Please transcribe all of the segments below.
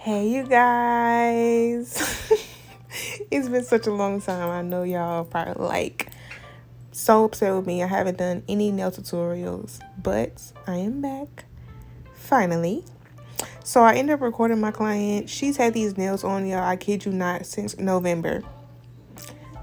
Hey, you guys. It's been such a long time. I know y'all probably so upset with me. I haven't done any nail tutorials, but I am back finally. So I ended up recording my client. She's had these nails on, y'all. I kid you not, since November,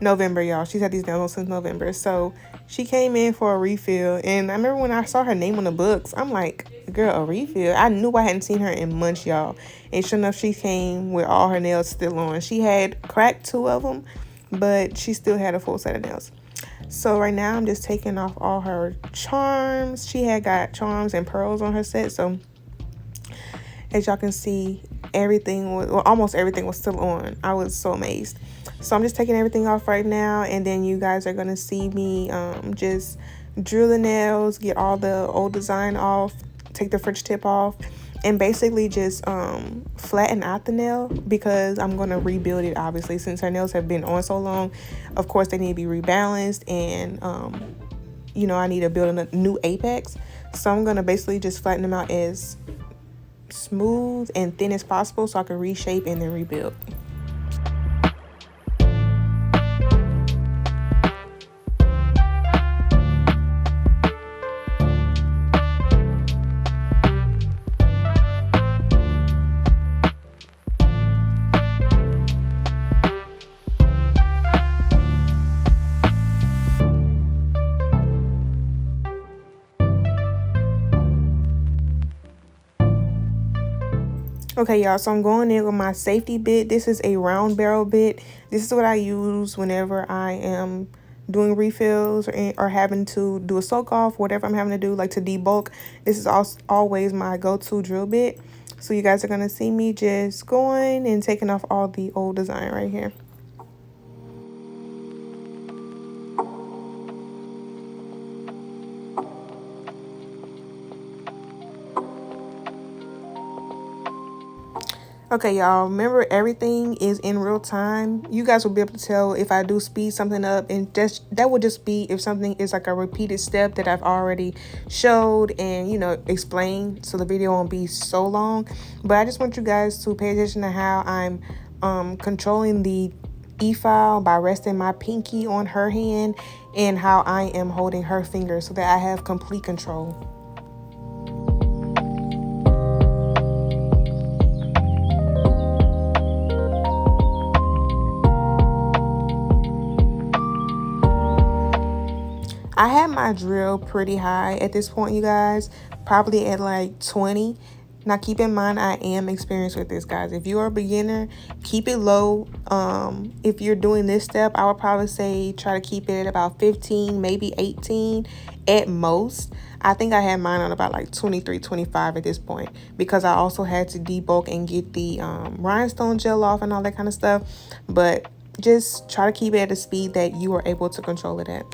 y'all. She's had these nails on since November. So she came in for a refill, and I remember when I saw her name on the books, I'm like, girl, a refill? I knew I hadn't seen her in months, y'all. And sure enough, she came with all her nails still on. She had cracked 2 of them, but she still had a full set of nails. So right now I'm just taking off all her charms. She had got charms and pearls on her set. So as y'all can see, almost everything was still on. I was so amazed. So I'm just taking everything off right now, and then you guys are gonna see me just drill the nails, get all the old design off, take the French tip off, and basically just flatten out the nail, because I'm gonna rebuild it. Obviously, since her nails have been on so long, of course they need to be rebalanced, and I need to build a new apex. So I'm gonna basically just flatten them out as smooth and thin as possible so I can reshape and then rebuild. Okay, y'all, so I'm going in with my safety bit. This is a round barrel bit. This is what I use whenever I am doing refills or having to do a soak off, whatever I'm having to do, like to debulk. This is always my go-to drill bit. So you guys are going to see me just going and taking off all the old design right here. Okay, y'all, remember everything is in real time. You guys will be able to tell if I do speed something up, and that would just be if something is like a repeated step that I've already showed and, explained, so the video won't be so long. But I just want you guys to pay attention to how I'm controlling the e-file by resting my pinky on her hand, and how I am holding her finger so that I have complete control. I had my drill pretty high at this point, you guys, probably at like 20. Now, keep in mind, I am experienced with this, guys. If you are a beginner, keep it low. If you're doing this step, I would probably say try to keep it at about 15, maybe 18 at most. I think I had mine on about like 23, 25 at this point, because I also had to debulk and get the rhinestone gel off and all that kind of stuff. But just try to keep it at a speed that you are able to control it at.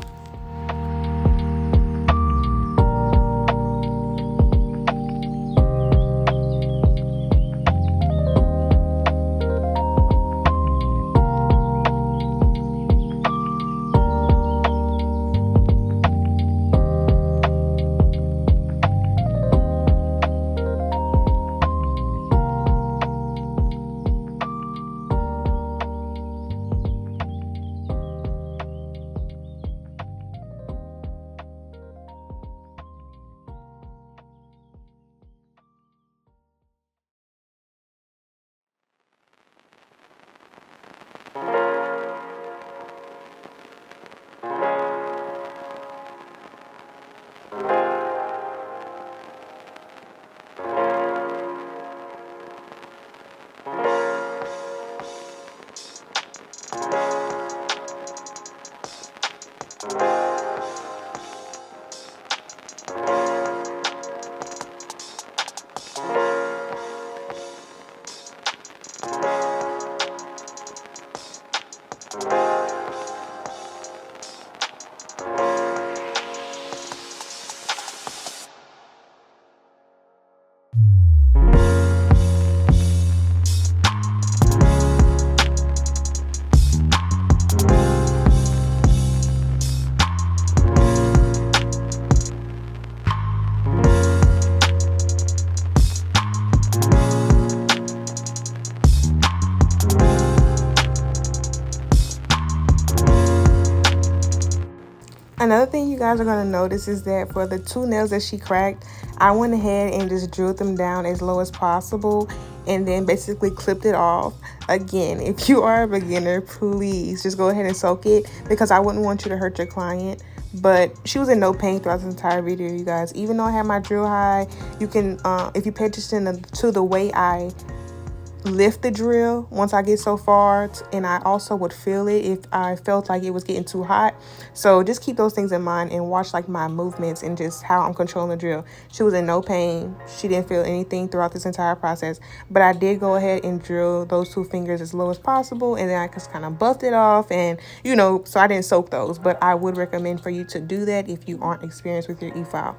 Another thing you guys are going to notice is that for the 2 nails that she cracked, I went ahead and just drilled them down as low as possible and then basically clipped it off. Again, if you are a beginner, please just go ahead and soak it, because I wouldn't want you to hurt your client. But she was in no pain throughout this entire video, you guys. Even though I had my drill high, you can, if you pay attention to the way I lift the drill once I get so far, and I also would feel it if I felt like it was getting too hot. So just keep those things in mind and watch like my movements and just how I'm controlling the drill. She was in no pain. She didn't feel anything throughout this entire process, but I did go ahead and drill those 2 fingers as low as possible, and then I just kind of buffed it off, and so I didn't soak those, but I would recommend for you to do that if you aren't experienced with your e-file.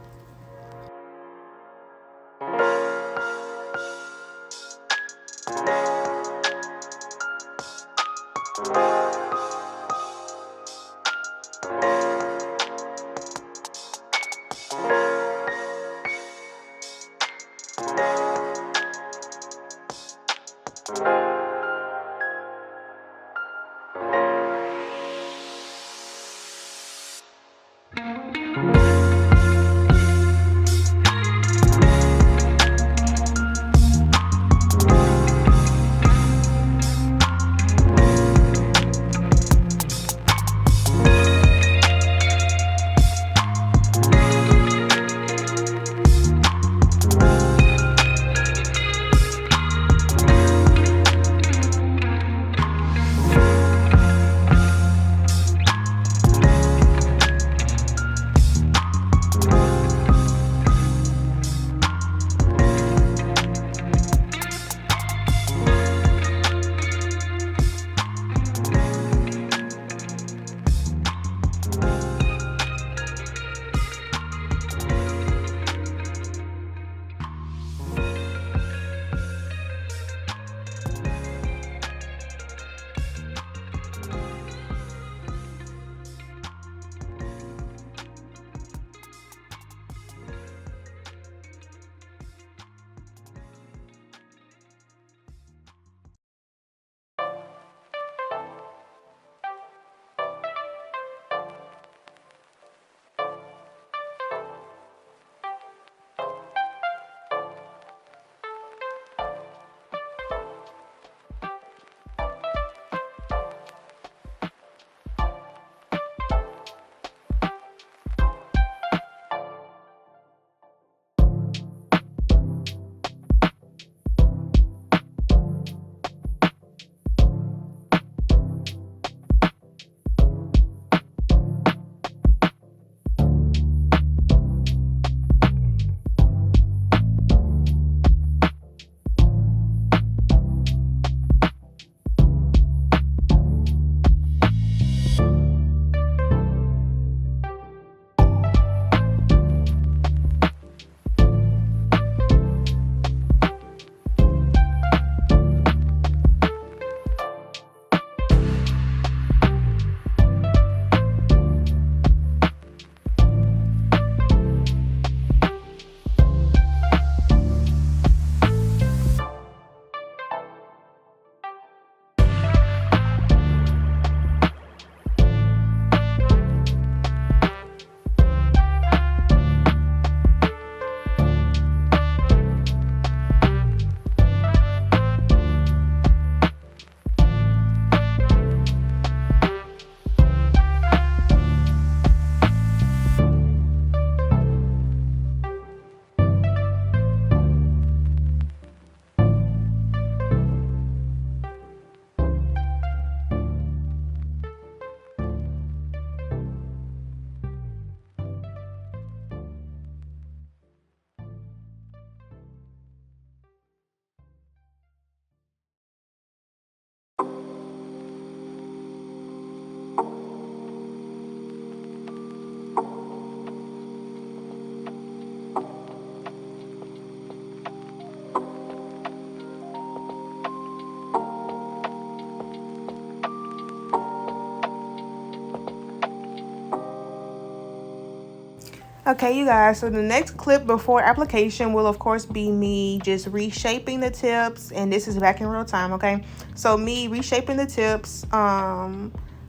Okay, you guys, so the next clip before application will, of course, be me just reshaping the tips, and this is back in real time, okay? So me reshaping the tips,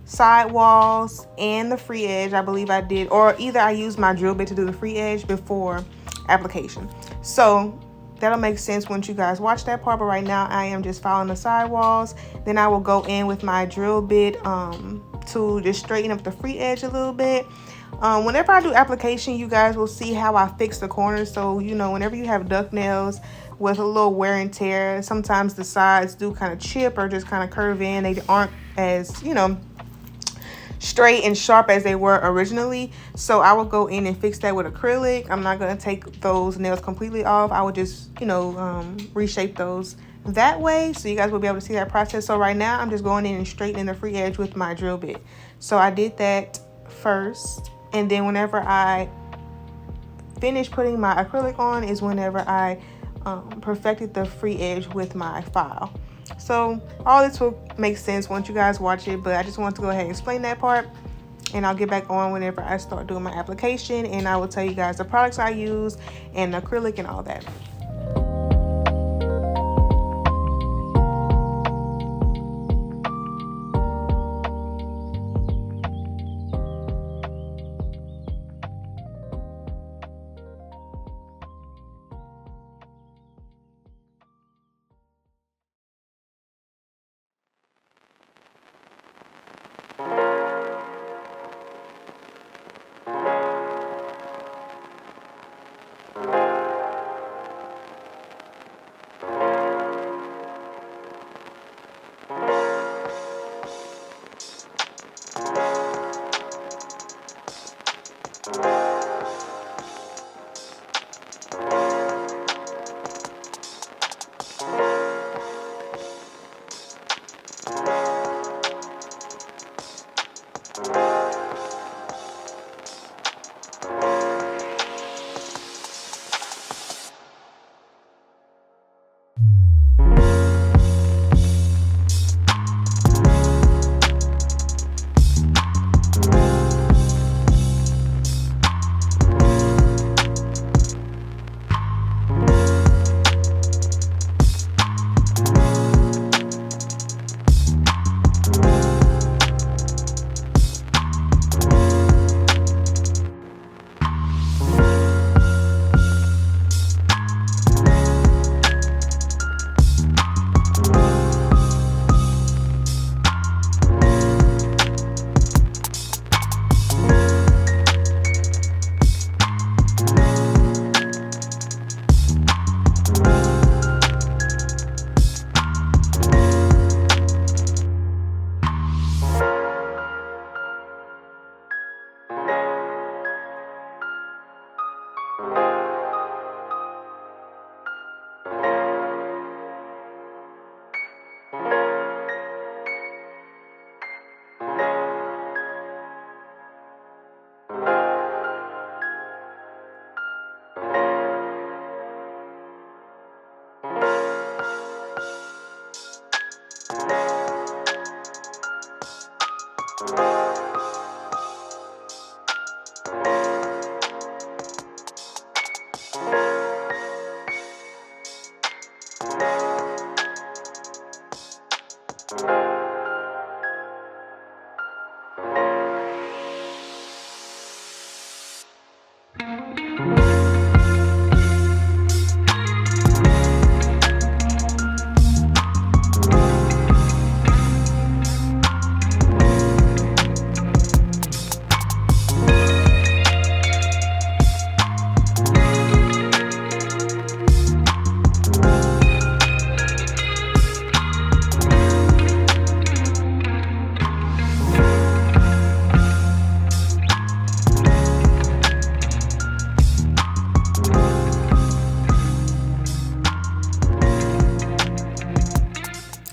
side walls and the free edge. I believe I did, or either I used my drill bit to do the free edge before application. So that'll make sense once you guys watch that part, but right now I am just following the side walls. Then I will go in with my drill bit to just straighten up the free edge a little bit. Whenever I do application, you guys will see how I fix the corners. So, you know, whenever you have duck nails with a little wear and tear, sometimes the sides do kind of chip or just kind of curve in. They aren't as, you know, straight and sharp as they were originally. So I will go in and fix that with acrylic. I'm not going to take those nails completely off. I will just, you know, reshape those that way, so you guys will be able to see that process. So right now I'm just going in and straightening the free edge with my drill bit. So I did that first, and then whenever I finish putting my acrylic on is whenever I perfected the free edge with my file. So all this will make sense once you guys watch it, but I just want to go ahead and explain that part, and I'll get back on whenever I start doing my application, and I will tell you guys the products I use and acrylic and all that.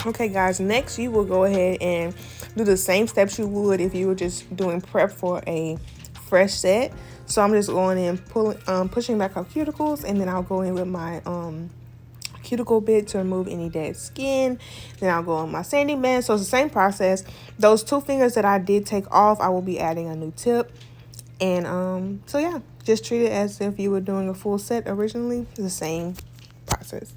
Okay guys, next you will go ahead and do the same steps you would if you were just doing prep for a fresh set. So I'm just going in, pushing back our cuticles, and then I'll go in with my cuticle bit to remove any dead skin. Then I'll go on my sanding band. So it's the same process. Those 2 fingers that I did take off, I will be adding a new tip. And so yeah, just treat it as if you were doing a full set originally. It's the same process.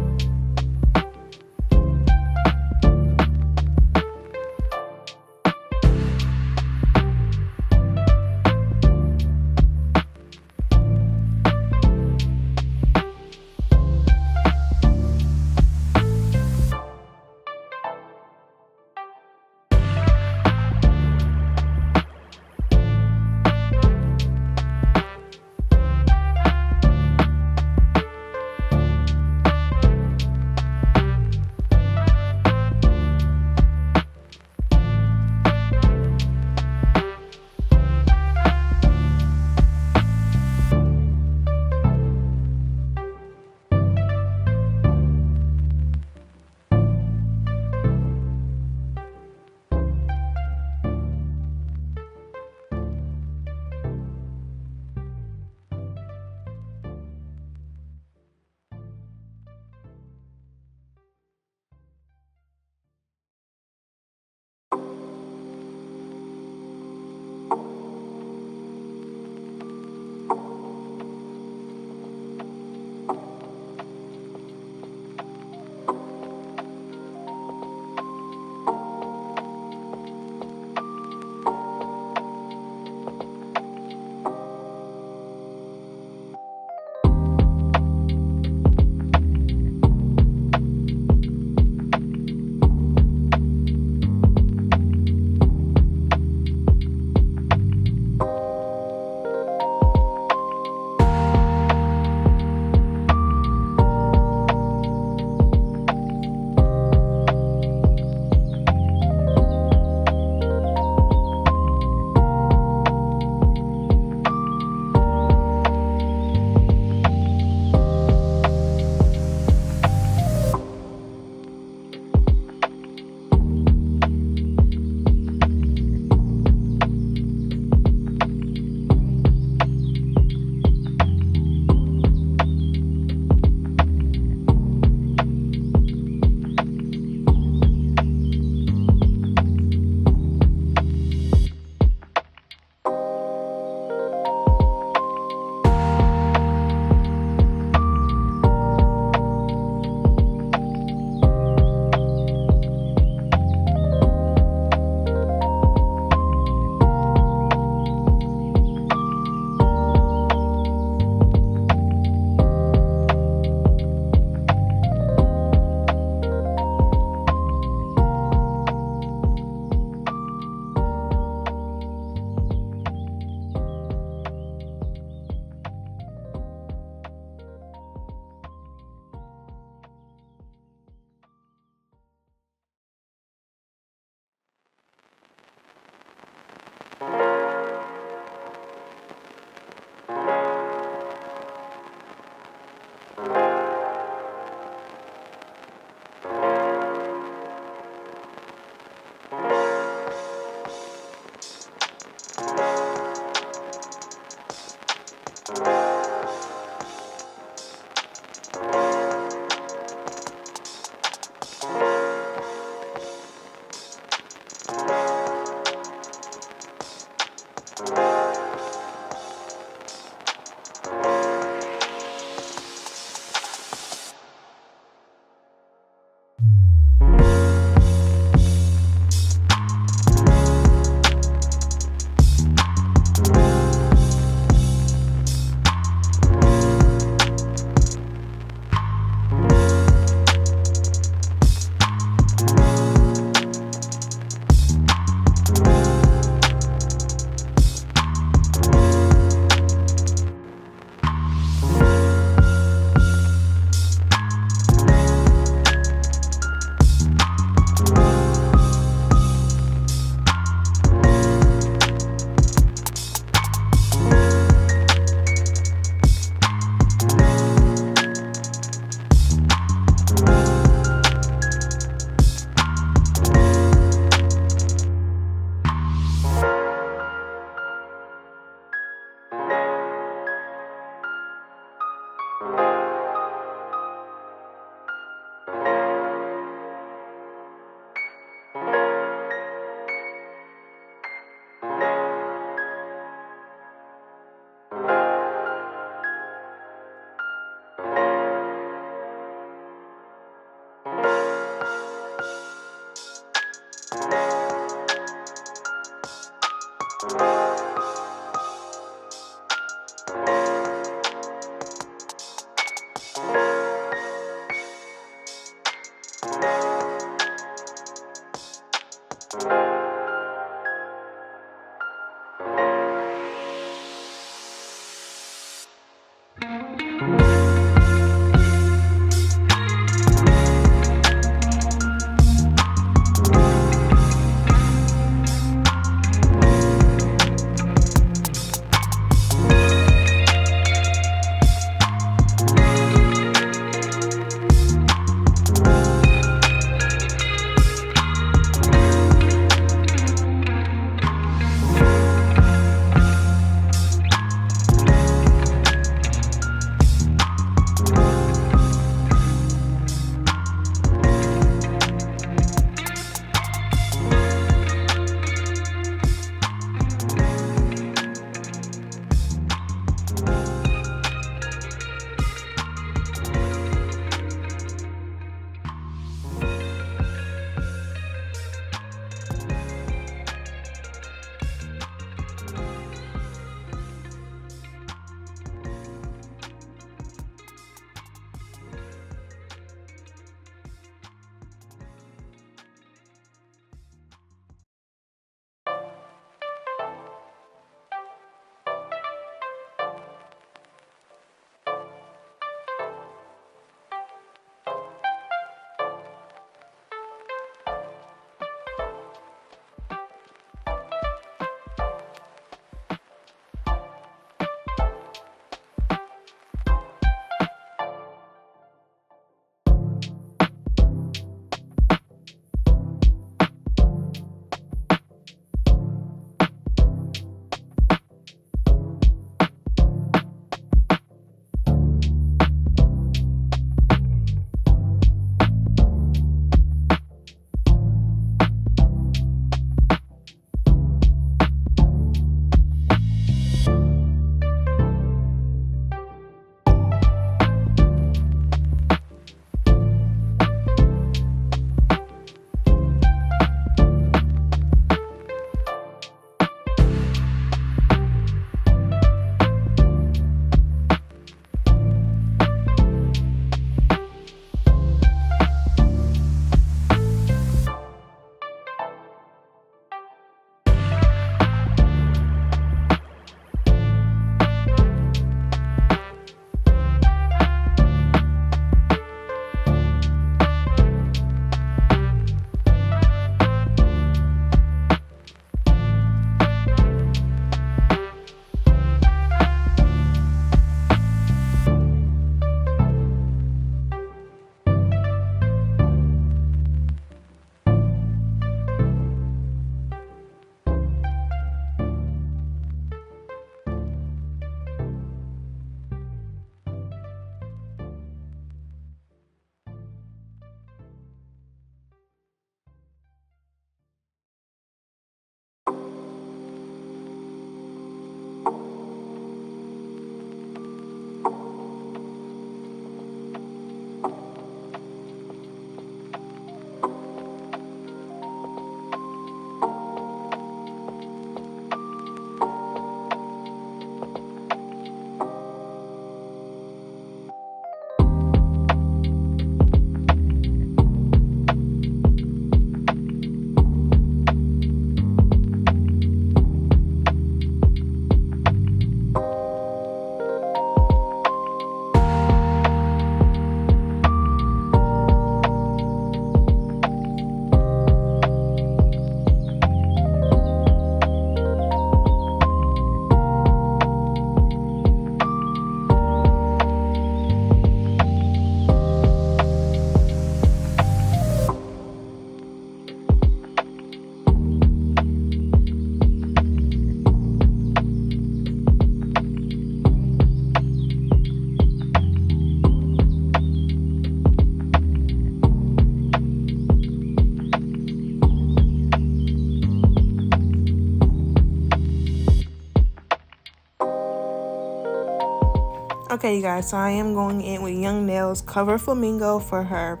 Okay, you guys, so I am going in with Young Nails Cover Flamingo for her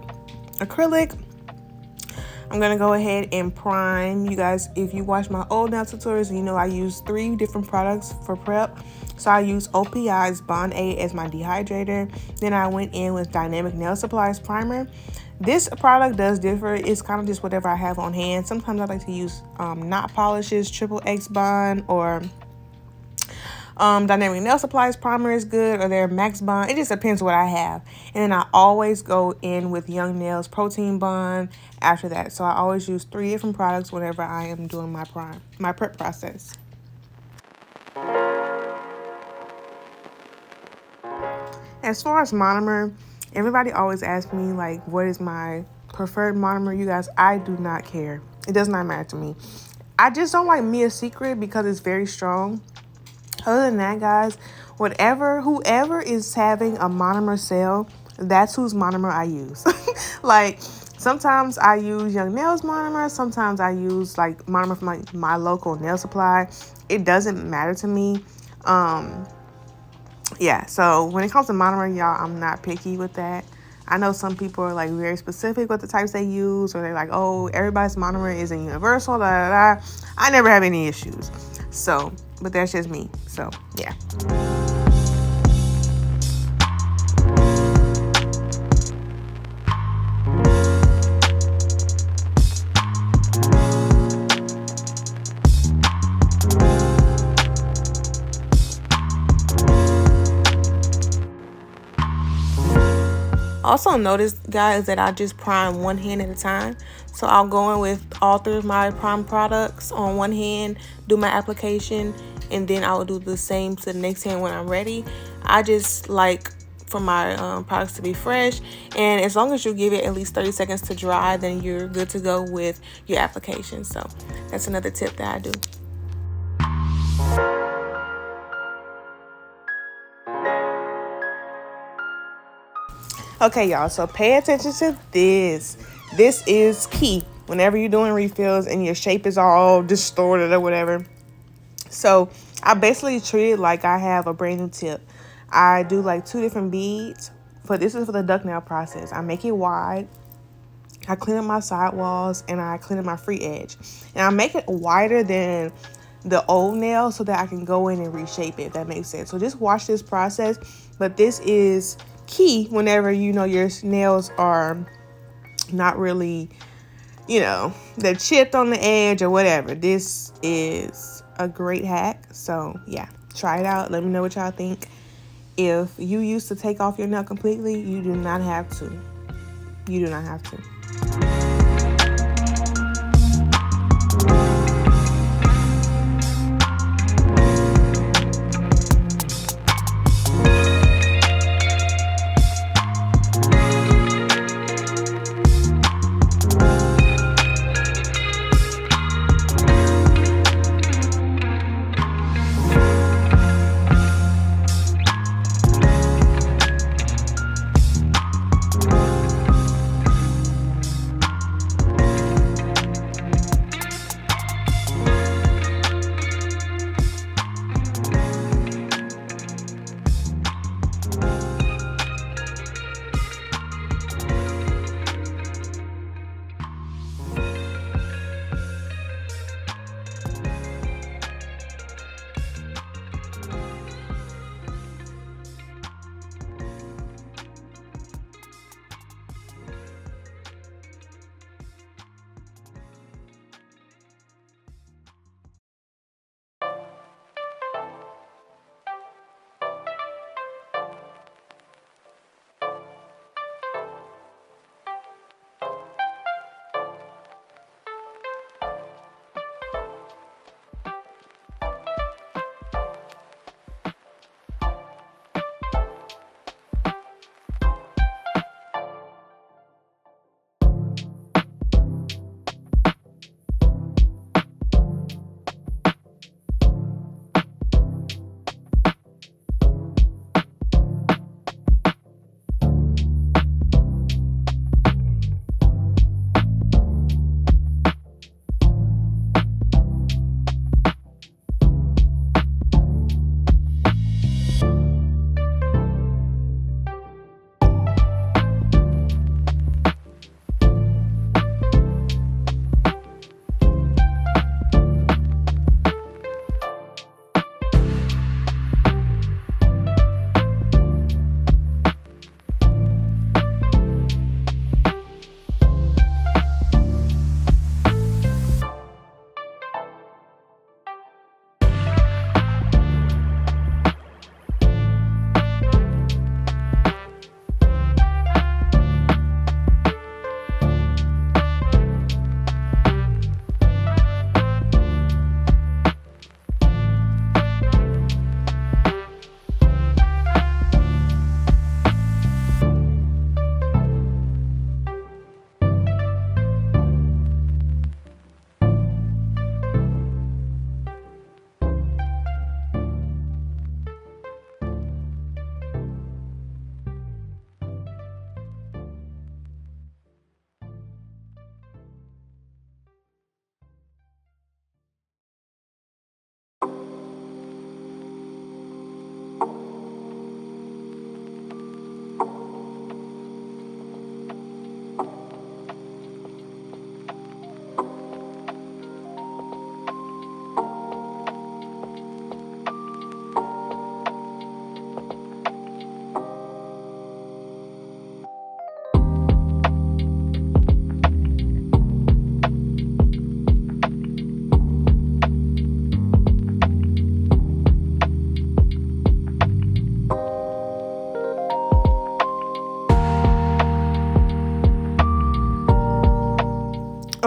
acrylic. I'm going to go ahead and prime. You guys, if you watch my old nail tutorials, you know I use 3 different products for prep. So I use OPI's Bond 8 as my dehydrator. Then I went in with Dynamic Nail Supplies Primer. This product does differ. It's kind of just whatever I have on hand. Sometimes I like to use knot polishes, Triple X Bond, or Dynamic Nail Supplies Primer is good, or their Max Bond. It just depends what I have. And then I always go in with Young Nails Protein Bond after that. So I always use 3 different products whenever I am doing my prep process. As far as monomer, everybody always asks me, like, what is my preferred monomer? You guys, I do not care. It does not matter to me. I just don't like Mia Secret because it's very strong. Other than that, guys, whoever is having a monomer sale, that's whose monomer I use. Like, sometimes I use Young Nails monomer. Sometimes I use, like, monomer from my local nail supply. It doesn't matter to me. Yeah, so when it comes to monomer, y'all, I'm not picky with that. I know some people are, like, very specific with the types they use, or they're like, oh, everybody's monomer isn't universal, da da da. I never have any issues. So, but that's just me. So, yeah. Also notice, guys, that I just prime one hand at a time. So I'll go in with all 3 of my prime products on one hand, do my application, and then I will do the same to the next hand when I'm ready. I just like for my products to be fresh, and as long as you give it at least 30 seconds to dry, then you're good to go with your application. So that's another tip that I do. Okay, y'all, so pay attention to this. This is key whenever you're doing refills and your shape is all distorted or whatever. So I basically treat it like I have a brand new tip. I do like 2 different beads, but this is for the duck nail process. I make it wide, I clean up my side walls, and I clean up my free edge. And I make it wider than the old nail so that I can go in and reshape it, if that makes sense. So just watch this process, but this is key whenever you know your nails are not really, you know, they're chipped on the edge or whatever. This is a great hack. So yeah, try it out. Let me know what y'all think. If you used to take off your nail completely, you do not have to. You do not have to.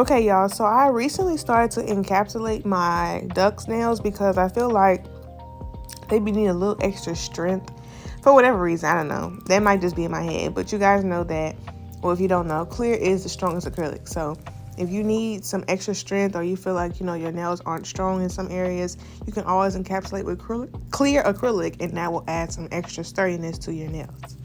Okay, y'all, so I recently started to encapsulate my duck's nails because I feel like they be needing a little extra strength for whatever reason. I don't know. That might just be in my head, but you guys know that, well, if you don't know, clear is the strongest acrylic. So if you need some extra strength or you feel like, you know, your nails aren't strong in some areas, you can always encapsulate with clear acrylic, and that will add some extra sturdiness to your nails.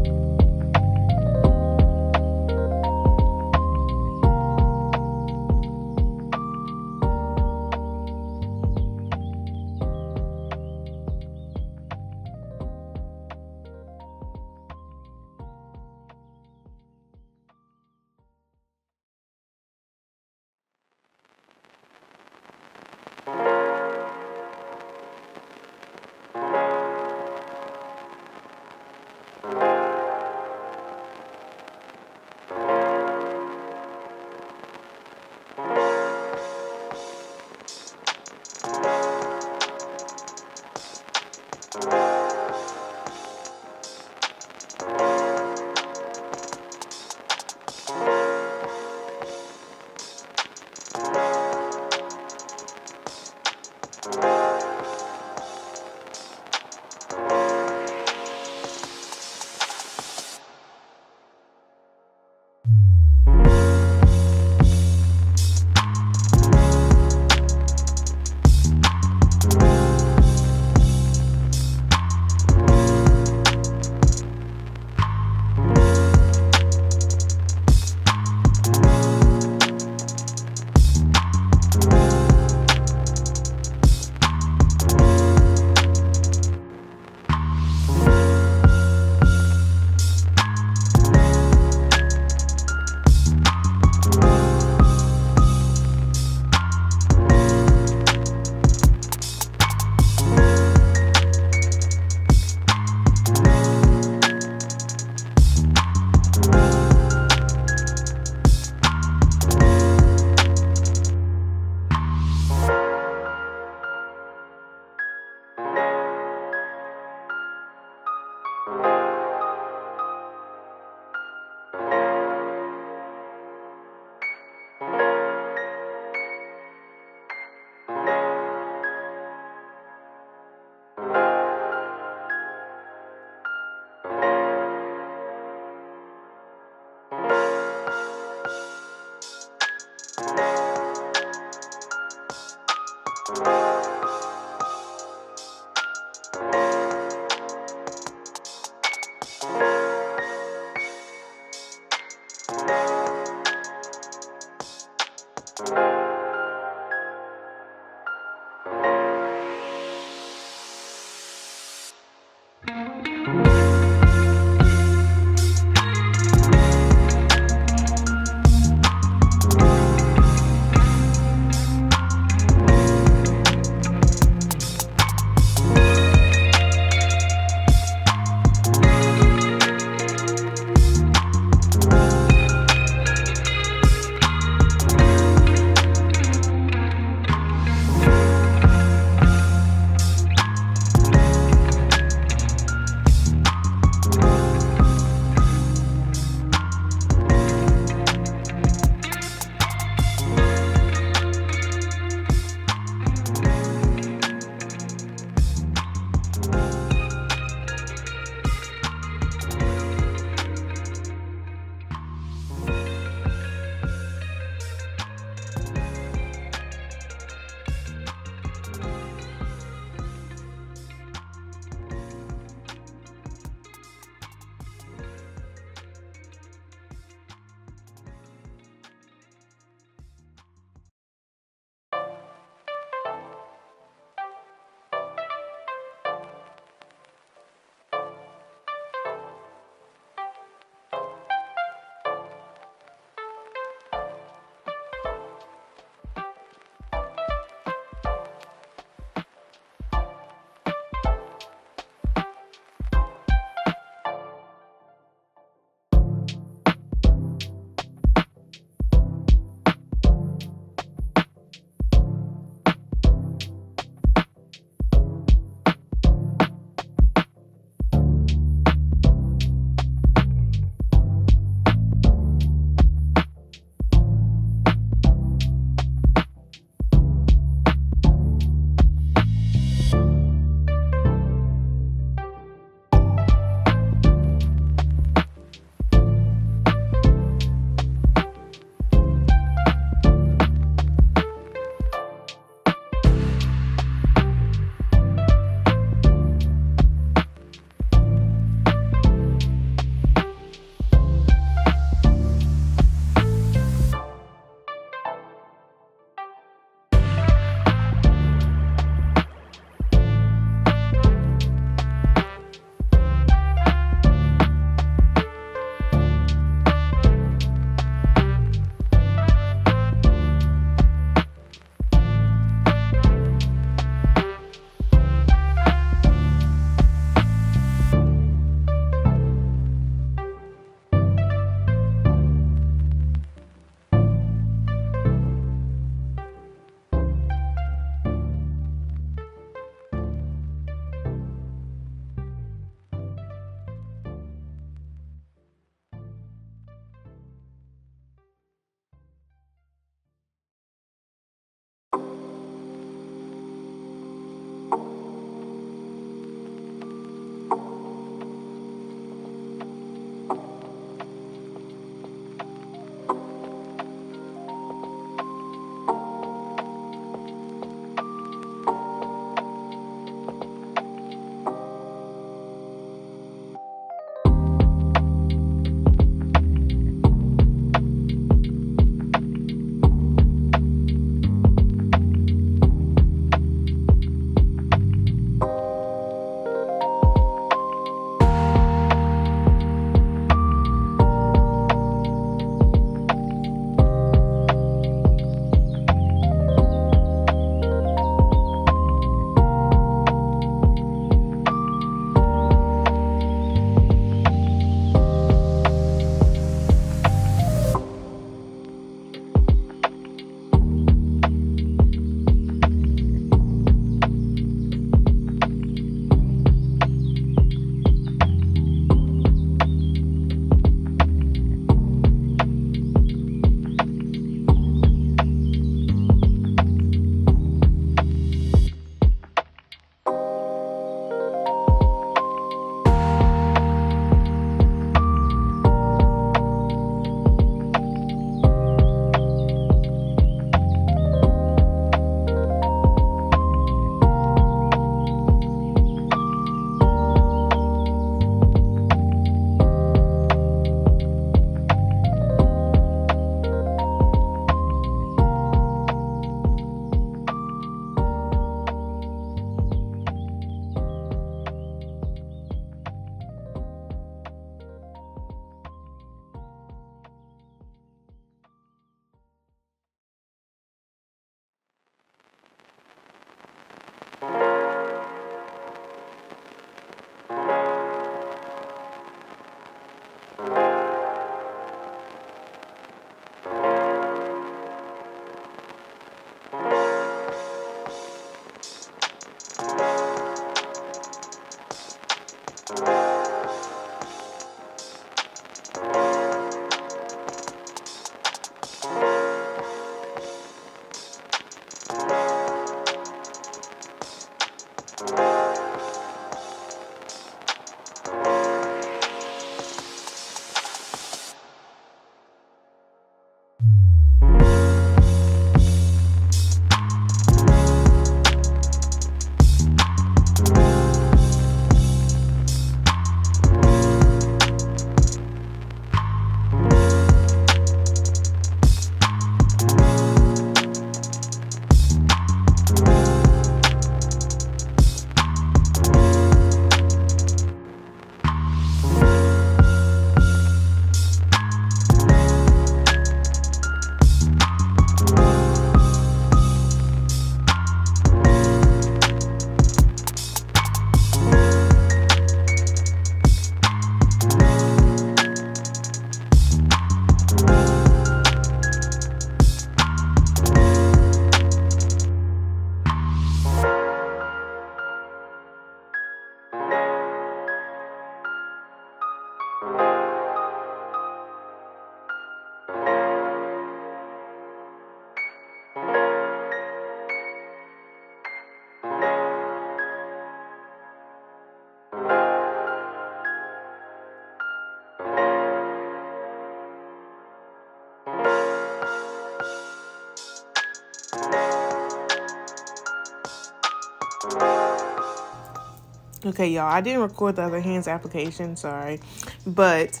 Okay, y'all, I didn't record the other hand's application, sorry. But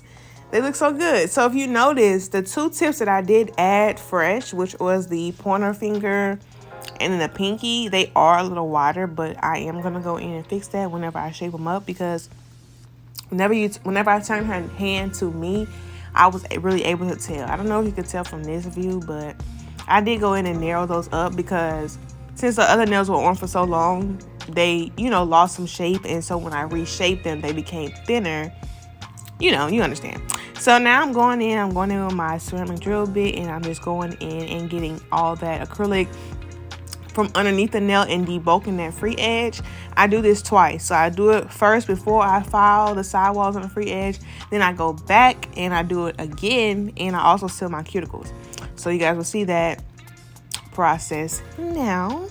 they look so good. So if you notice, the two tips that I did add fresh, which was the pointer finger and then the pinky, they are a little wider, but I am going to go in and fix that whenever I shape them up, because whenever I turned her hand to me, I was really able to tell. I don't know if you could tell from this view, but I did go in and narrow those up, because since the other nails were on for so long, they, lost some shape. And so when I reshaped them, they became thinner. You understand. So now I'm going in with my ceramic drill bit, and I'm just going in and getting all that acrylic from underneath the nail and debulking that free edge. I do this twice. So I do it first before I file the sidewalls on the free edge. Then I go back and I do it again, and I also seal my cuticles. So you guys will see that process now.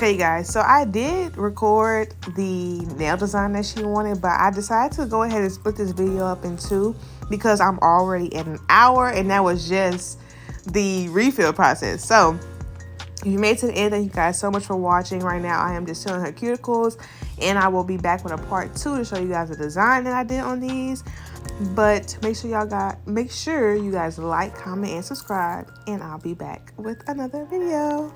Okay, guys, so I did record the nail design that she wanted, but I decided to go ahead and split this video up in two because I'm already at an hour, and that was just the refill process. So if you made it to the end, thank you guys so much for watching. Right now, I am just sealing her cuticles, and I will be back with a part 2 to show you guys the design that I did on these. But make sure you guys like, comment, and subscribe, and I'll be back with another video.